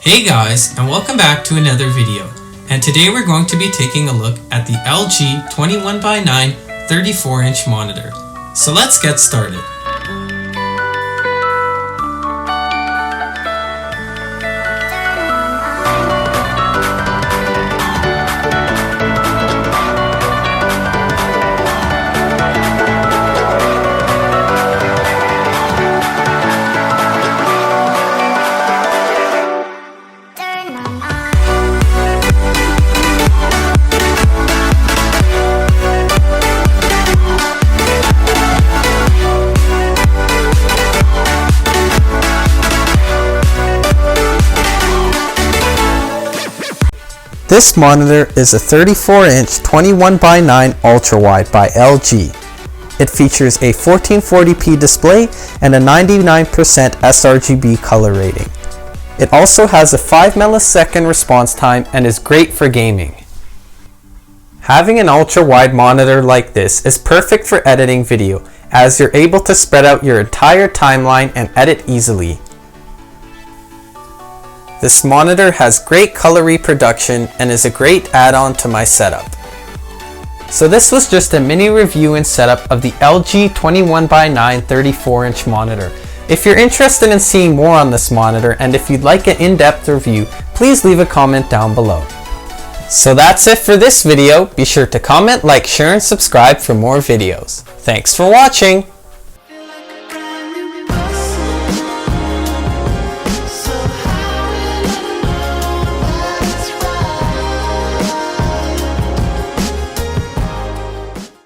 Hey guys, and welcome back to another video. And today we're going to be taking a look at the LG 21:9 34-inch monitor. So let's get started. This monitor is a 34-inch 21:9 ultrawide by LG. It features a 1440p display and a 99% sRGB color rating. It also has a 5 millisecond response time and is great for gaming. Having an ultra-wide monitor like this is perfect for editing video, as you're able to spread out your entire timeline and edit easily. This monitor has great color reproduction and is a great add-on to my setup. So this was just a mini review and setup of the LG 21:9 34-inch monitor. If you're interested in seeing more on this monitor and if you'd like an in-depth review, please leave a comment down below. So that's it for this video. Be sure to comment, like, share, and subscribe for more videos. Thanks for watching!